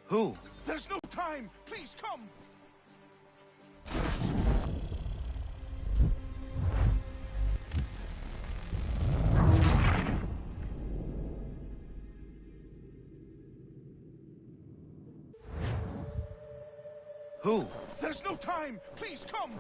Who? There's no time! Please come! Who? There's no time! Please come!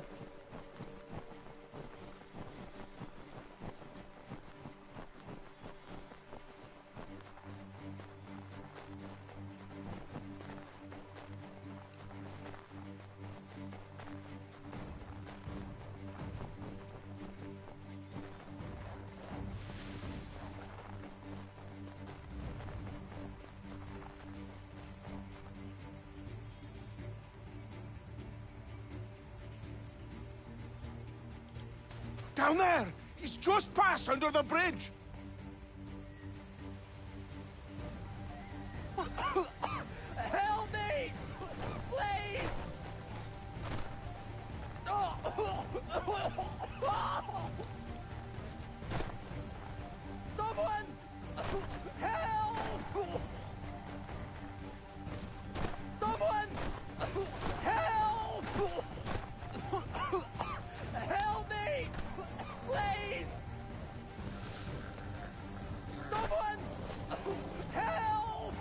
Down there! He's just passed under the bridge! Help me! Please! Someone! Help! Someone! Help! Help me! Please! Someone! Help!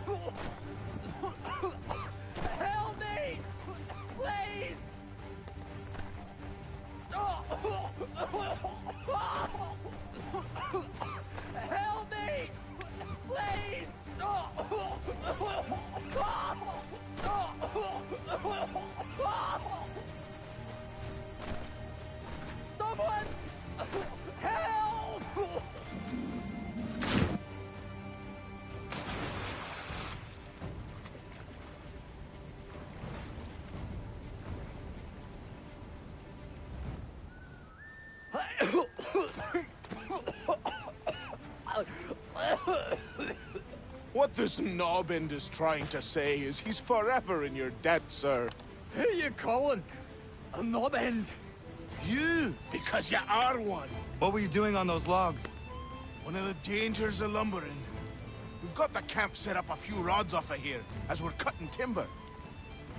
Help me! Please! Help me! Please! Someone! Help! What this knobend is trying to say is he's forever in your debt, sir. Who are you calling? A knob end? You, because you are one. What were you doing on those logs? One of the dangers of lumbering. We've got the camp set up a few rods off of here, as we're cutting timber.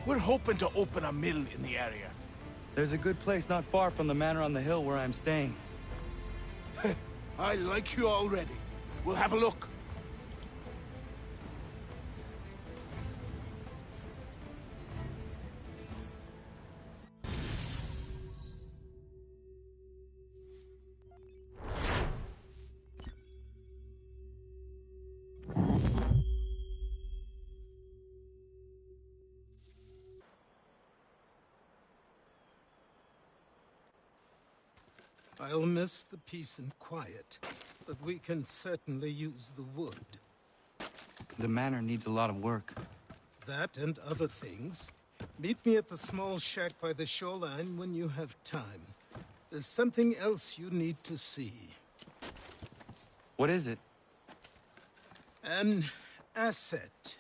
We're hoping to open a mill in the area. There's a good place not far from the manor on the hill where I'm staying. I like you already. We'll have a look. I'll miss the peace and quiet, but we can certainly use the wood. The manor needs a lot of work. That and other things. Meet me at the small shack by the shoreline when you have time. There's something else you need to see. What is it? An asset.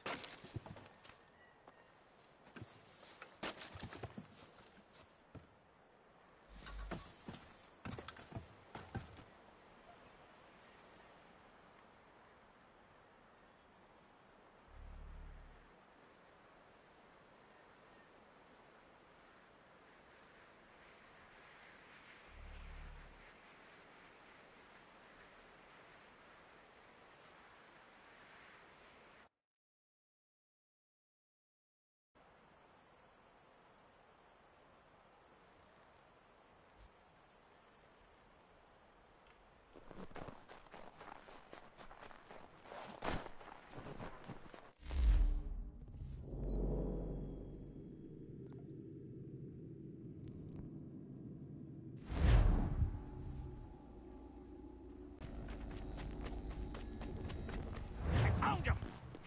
Found him!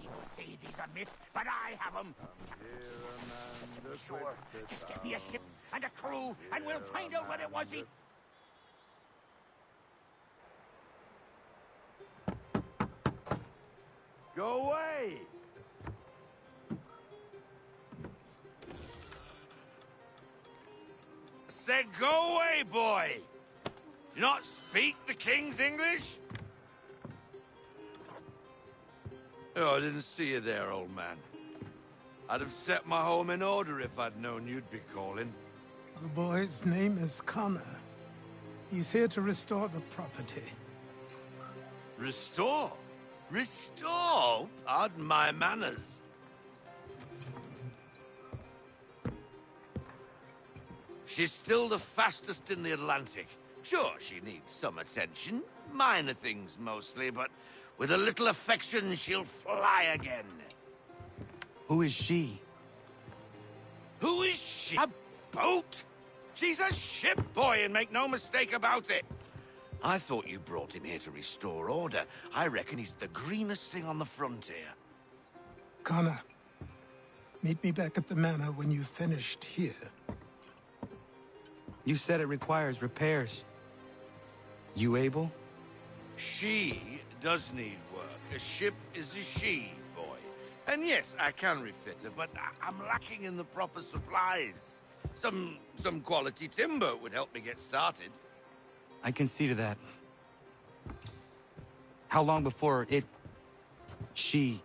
People say he's a myth, but I have him. Sure, just get me a ship and a crew, and we'll find out what it was he... Go away! Said go away, boy! Do you not speak the King's English? Oh, I didn't see you there, old man. I'd have set my home in order if I'd known you'd be calling. The boy's name is Connor. He's here to restore the property. Restore? Restore? Pardon my manners. She's still the fastest in the Atlantic. Sure, she needs some attention. Minor things mostly, but with a little affection, she'll fly again. Who is she? Who is she? A boat? She's a ship boy, and make no mistake about it. I thought you brought him here to restore order. I reckon he's the greenest thing on the frontier. Connor, meet me back at the manor when you've finished here. You said it requires repairs. You able? She does need work. A ship is a she, boy. And yes, I can refit her, but I'm lacking in the proper supplies. Some quality timber would help me get started. I can see to that. How long before she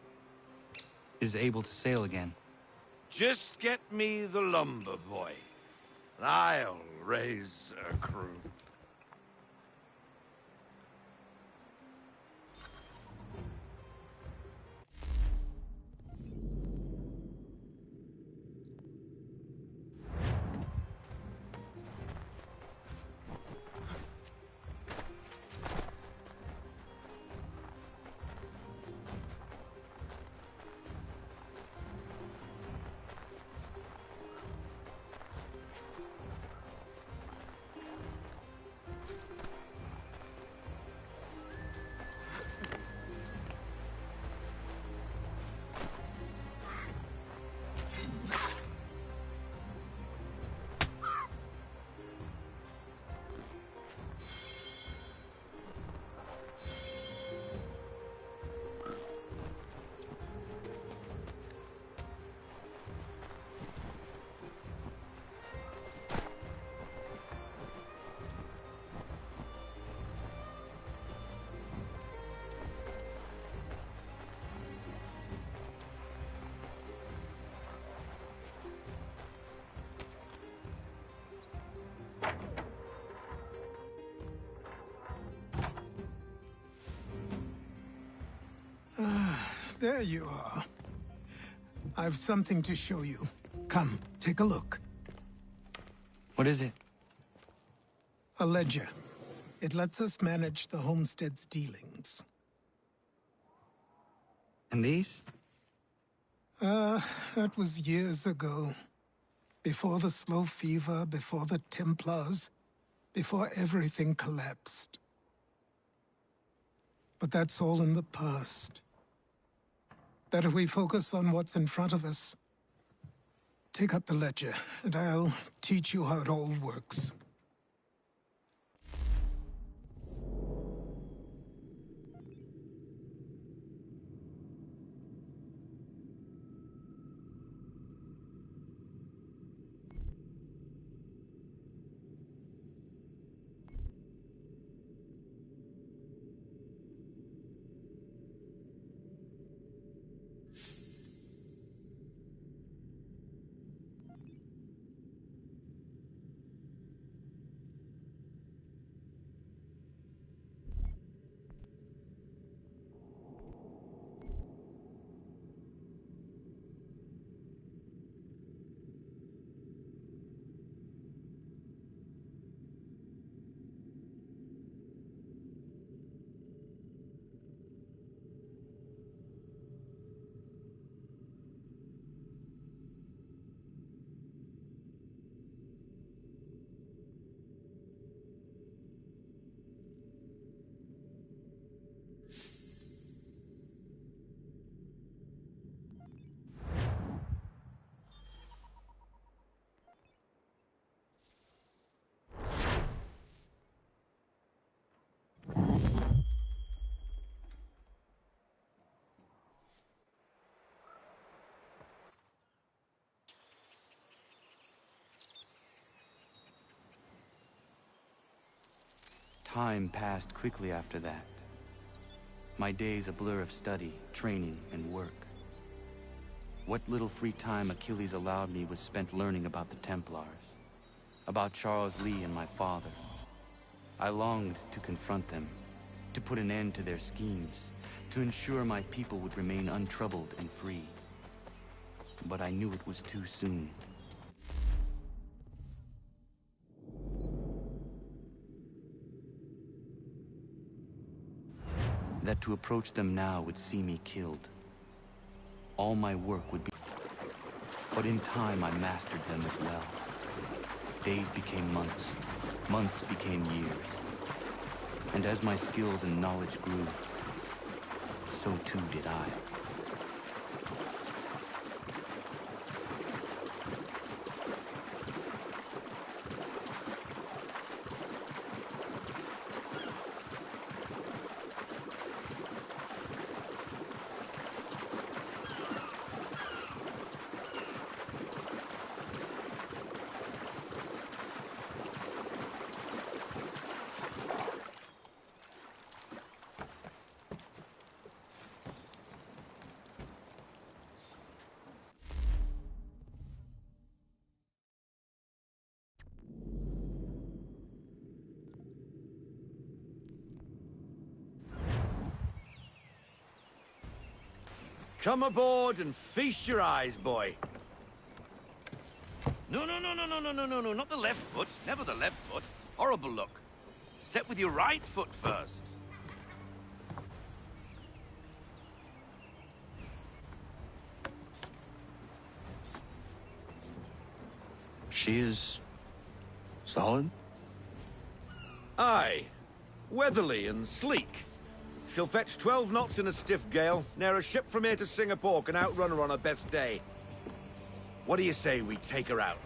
is able to sail again? Just get me the lumber, boy. I'll raise a crew. There you are. I've something to show you. Come, take a look. What is it? A ledger. It lets us manage the homestead's dealings. And these? That was years ago. Before the slow fever, before the Templars, before everything collapsed. But that's all in the past. Better we focus on what's in front of us. Take up the ledger, and I'll teach you how it all works. Time passed quickly after that. My days a blur of study, training, and work. What little free time Achilles allowed me was spent learning about the Templars, about Charles Lee and my father. I longed to confront them, to put an end to their schemes, to ensure my people would remain untroubled and free. But I knew it was too soon. That to approach them now would see me killed. All my work would be... But in time, I mastered them as well. Days became months. Months became years. And as my skills and knowledge grew, so too did I. Come aboard and feast your eyes, boy. No, not the left foot. Never the left foot. Horrible look. Step with your right foot first. She is... solid? Aye. Weatherly and sleek. She'll fetch 12 knots in a stiff gale. Ne'er a ship from here to Singapore can outrun her on her best day. What do you say we take her out?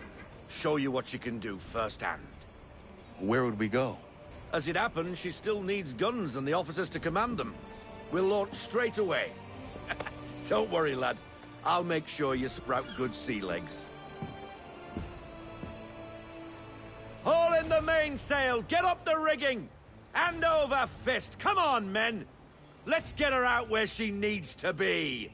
Show you what she can do firsthand. Where would we go? As it happens, she still needs guns and the officers to command them. We'll launch straight away. Don't worry, lad. I'll make sure you sprout good sea legs. Haul in the mainsail! Get up the rigging! Hand over fist! Come on, men! Let's get her out where she needs to be!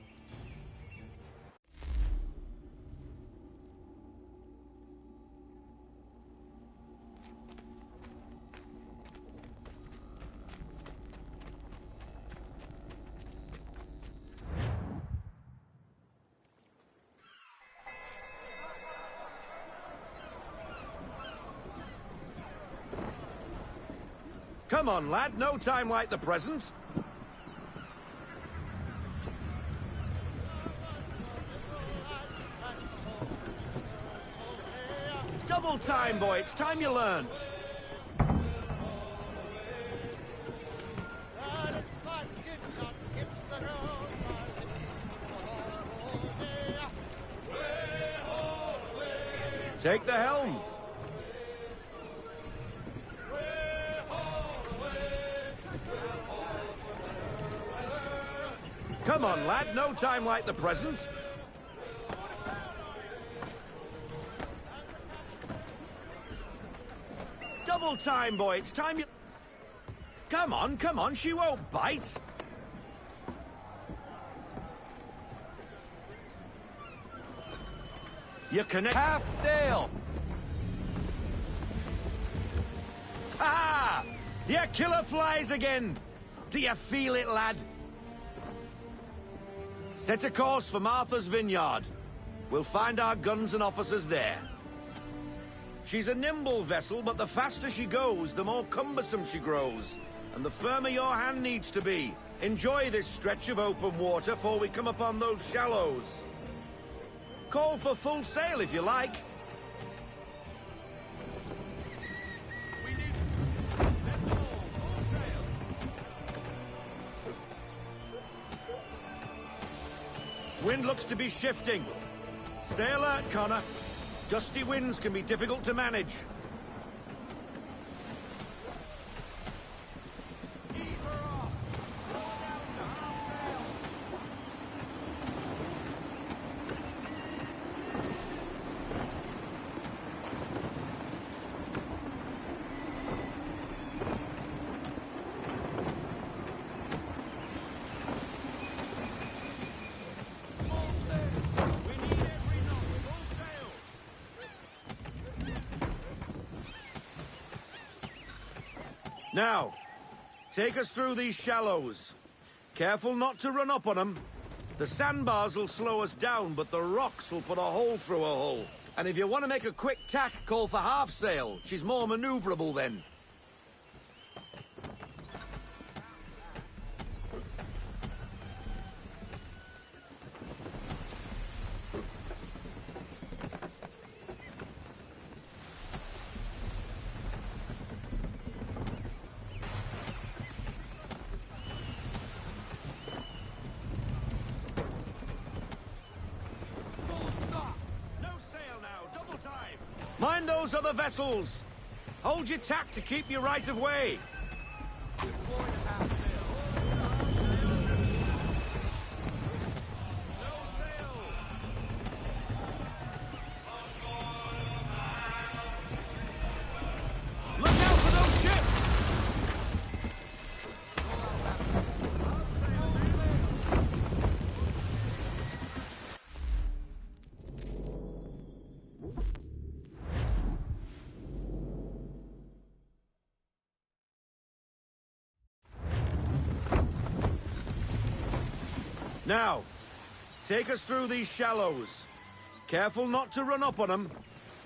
Come on, lad. No time like the present. Double time, boy. It's time you learned. Take the helm. Come on, lad. No time like the present. Double time, boy. It's time you... Come on. She won't bite. You connect... Half sail! Ah! Your killer flies again! Do you feel it, lad? Set a course for Martha's Vineyard. We'll find our guns and officers there. She's a nimble vessel, but the faster she goes, the more cumbersome she grows. And the firmer your hand needs to be. Enjoy this stretch of open water before we come upon those shallows. Call for full sail if you like. Wind looks to be shifting. Stay alert, Connor. Gusty winds can be difficult to manage. Now, take us through these shallows. Careful not to run up on them. The sandbars will slow us down, but the rocks will put a hole through a hull. And if you want to make a quick tack, call for half sail. She's more maneuverable then. Mind those other vessels! Hold your tack to keep your right of way! Look out for those ships! Now, take us through these shallows. Careful not to run up on them.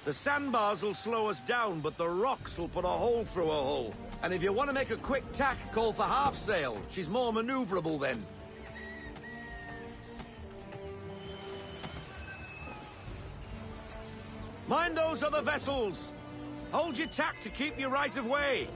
The sandbars will slow us down, but the rocks will put a hole through a hull. And if you want to make a quick tack, call for half sail. She's more maneuverable then. Mind those other vessels! Hold your tack to keep your right of way!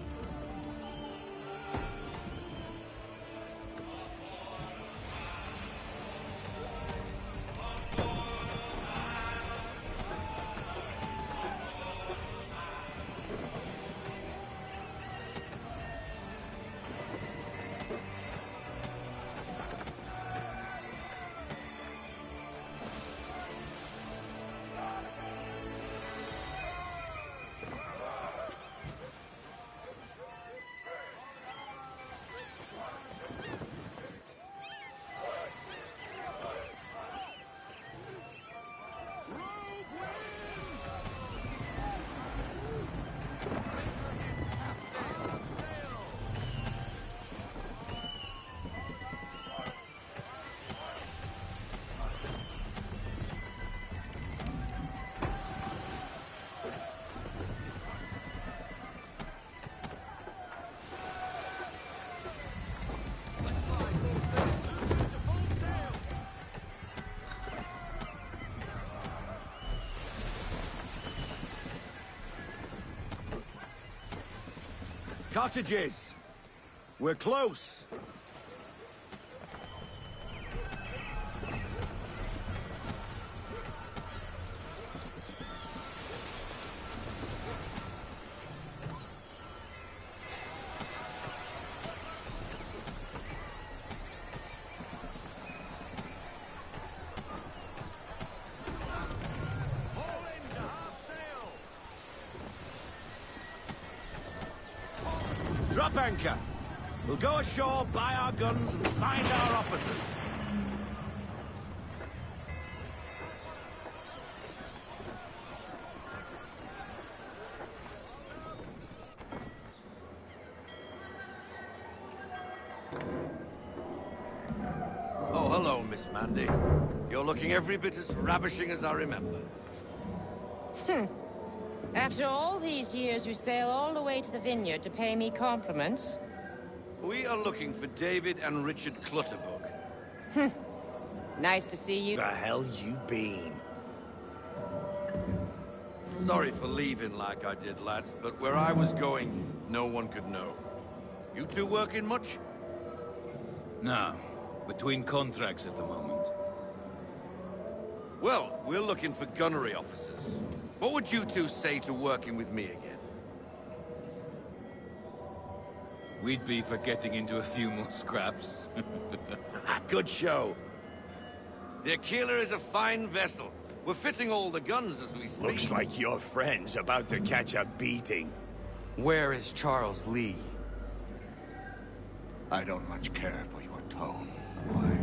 Cottages! We're close! Drop anchor. We'll go ashore, buy our guns, and find our officers. Oh, hello, Miss Mandy. You're looking every bit as ravishing as I remember. After all these years, you sail all the way to the vineyard to pay me compliments? We are looking for David and Richard Clutterbuck. Nice to see you. The hell you been? Sorry for leaving like I did, lads, but where I was going, no one could know. You two working much? No. Between contracts at the moment. Well, we're looking for gunnery officers. What would you two say to working with me again? We'd be for getting into a few more scraps. Good show. The Aquila is a fine vessel. We're fitting all the guns as we speak. Looks like your friend's about to catch a beating. Where is Charles Lee? I don't much care for your tone. Why?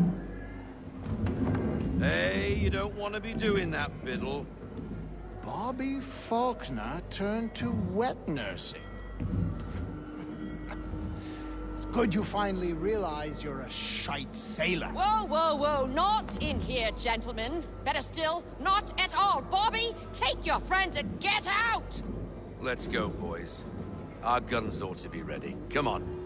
Hey, you don't want to be doing that, Biddle. Bobby Faulkner turned to wet nursing. Good you finally realize you're a shite sailor. Whoa, whoa, whoa, not in here, gentlemen. Better still, not at all. Bobby, take your friends and get out! Let's go, boys. Our guns ought to be ready. Come on.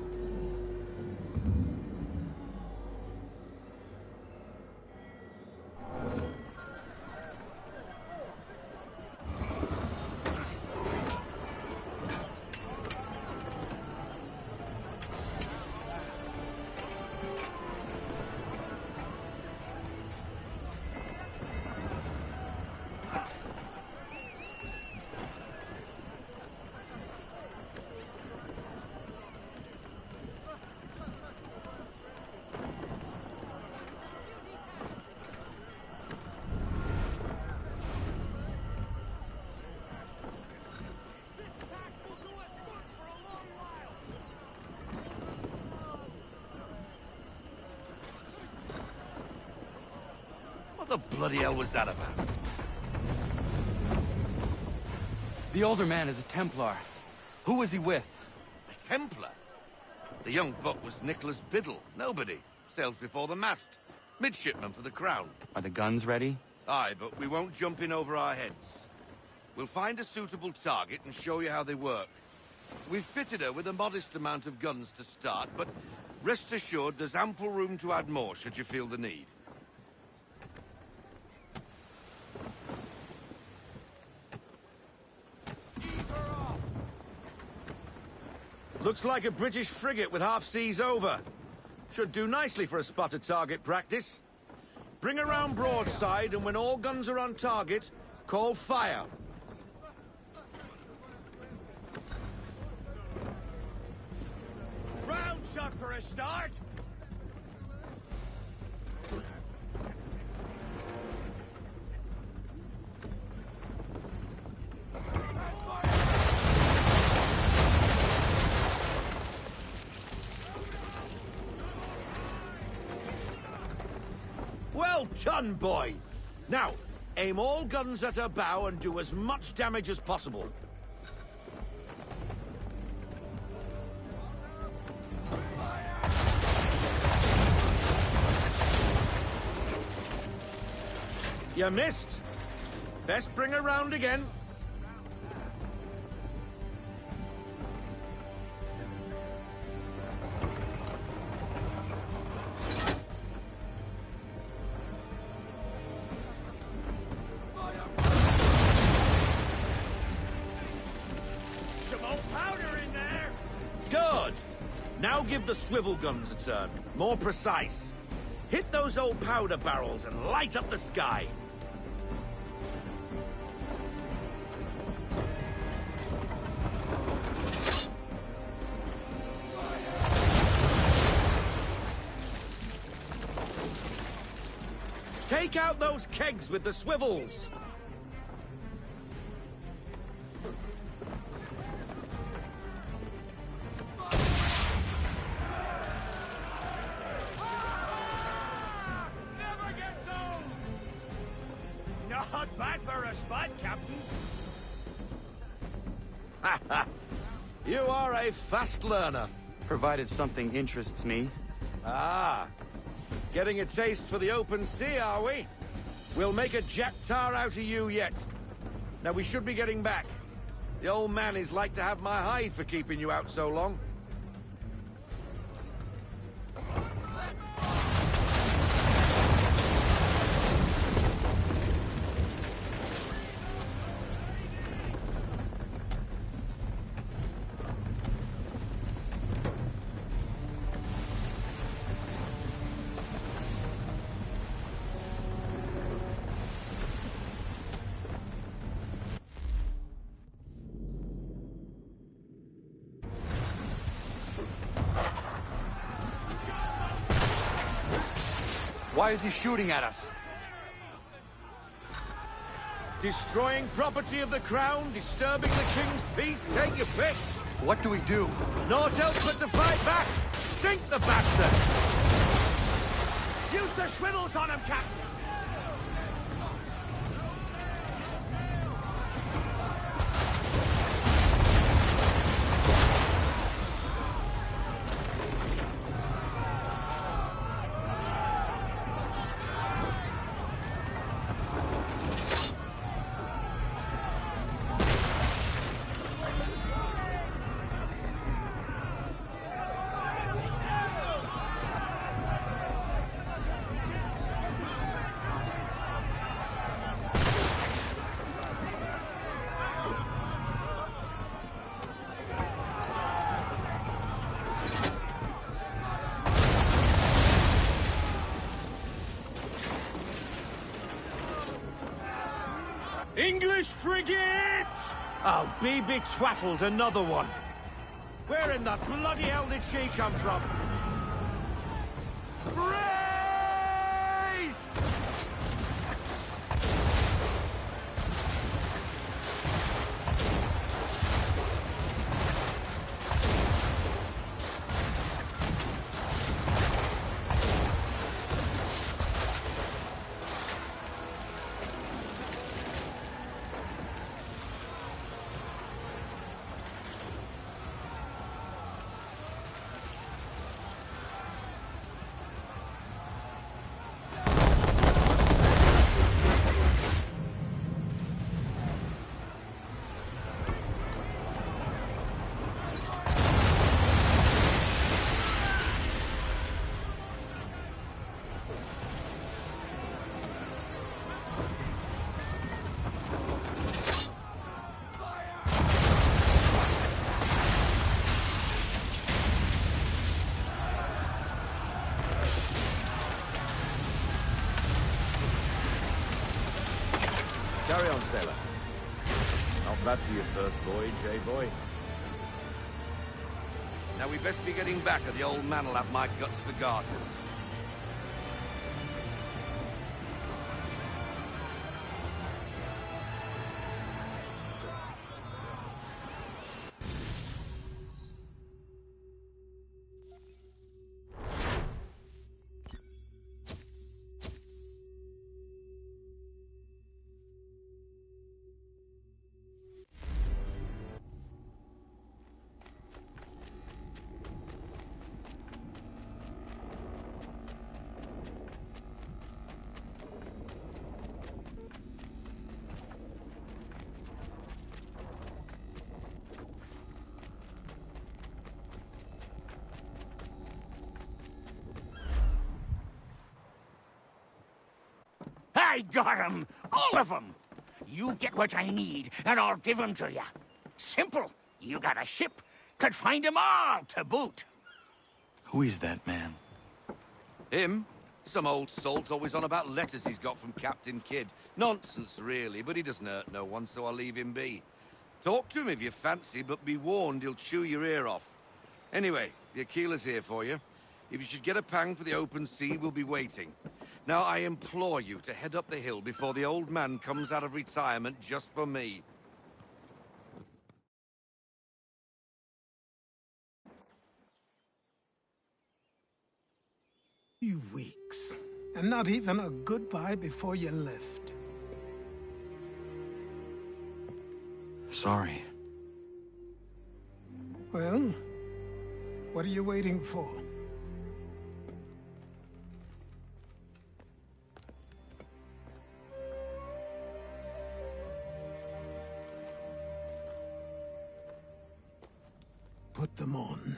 What the bloody hell was that about? The older man is a Templar. Who was he with? A Templar? The young buck was Nicholas Biddle. Nobody. Sails before the mast. Midshipman for the Crown. Are the guns ready? Aye, but we won't jump in over our heads. We'll find a suitable target and show you how they work. We've fitted her with a modest amount of guns to start, but rest assured there's ample room to add more should you feel the need. Looks like a British frigate with half seas over. Should do nicely for a spotted target practice. Bring her round broadside, and when all guns are on target, call fire. Round shot for a start! Well done, boy! Now, aim all guns at her bow and do as much damage as possible. You missed. Best bring her round again. Good! Now give the swivel guns a turn. More precise. Hit those old powder barrels and light up the sky. Take out those kegs with the swivels. Not bad for a spot, Captain. You are a fast learner. Provided something interests me. Ah, getting a taste for the open sea, are we? We'll make a jack tar out of you yet. Now we should be getting back. The old man is like to have my hide for keeping you out so long. Why is he shooting at us? Destroying property of the crown, disturbing the king's peace, take your pick. What do we do? Naught else but to fight back. Sink the bastard! Use the swivels on him, Captain! British frigate! I'll be betwattled another one. Where in the bloody hell did she come from? Brace! Carry on, sailor. Not bad for your first voyage, eh, boy? Now we best be getting back, or the old man will have my guts for garters. I got 'em! All of 'em! You get what I need, and I'll give 'em to you. Simple. You got a ship. Could find 'em all to boot. Who is that man? Him? Some old salt always on about letters he's got from Captain Kidd. Nonsense, really, but he doesn't hurt no one, so I'll leave him be. Talk to him if you fancy, but be warned he'll chew your ear off. Anyway, the Aquila's here for you. If you should get a pang for the open sea, we'll be waiting. Now, I implore you to head up the hill before the old man comes out of retirement just for me. You weeks. And not even a goodbye before you left. Sorry. Well, what are you waiting for? Put them on.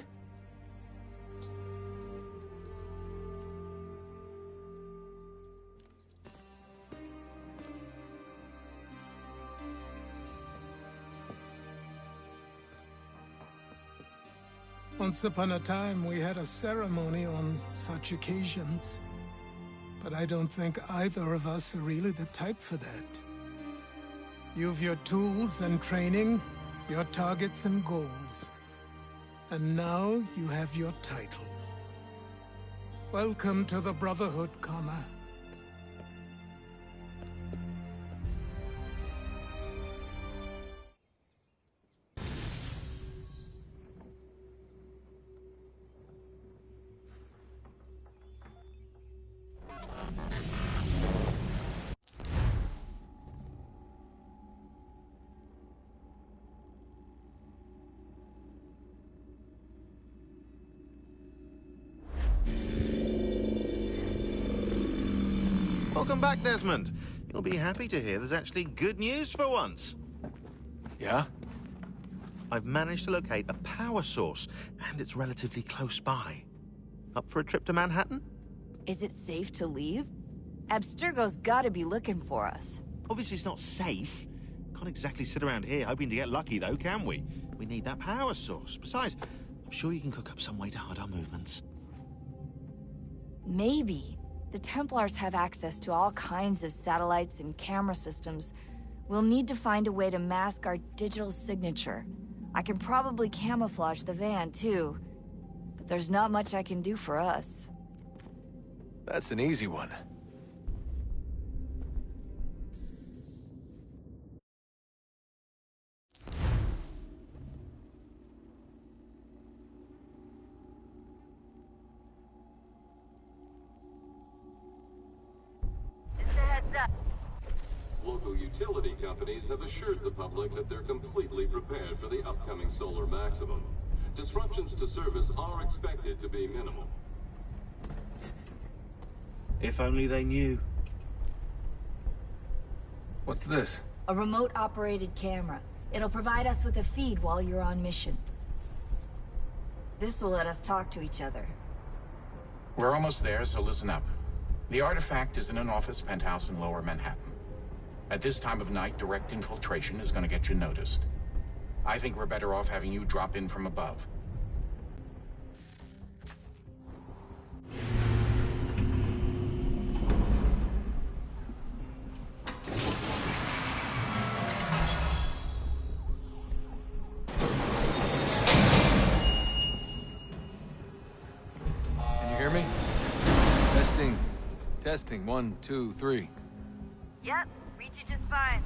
Once upon a time, we had a ceremony on such occasions. But I don't think either of us are really the type for that. You've your tools and training, your targets and goals. And now you have your title. Welcome to the Brotherhood, Connor. Welcome back, Desmond. You'll be happy to hear there's actually good news for once. Yeah? I've managed to locate a power source, and it's relatively close by. Up for a trip to Manhattan? Is it safe to leave? Abstergo's gotta be looking for us. Obviously it's not safe. Can't exactly sit around here hoping to get lucky, though, can we? We need that power source. Besides, I'm sure you can cook up some way to hide our movements. Maybe. The Templars have access to all kinds of satellites and camera systems. We'll need to find a way to mask our digital signature. I can probably camouflage the van, too. But there's not much I can do for us. That's an easy one. Local utility companies have assured the public that they're completely prepared for the upcoming solar maximum. Disruptions to service are expected to be minimal. If only they knew. What's this? A remote-operated camera. It'll provide us with a feed while you're on mission. This will let us talk to each other. We're almost there, so listen up. The artifact is in an office penthouse in Lower Manhattan. At this time of night, direct infiltration is going to get you noticed. I think we're better off having you drop in from above. Can you hear me? Testing. Testing. 1, 2, 3. Yep, reach you just fine.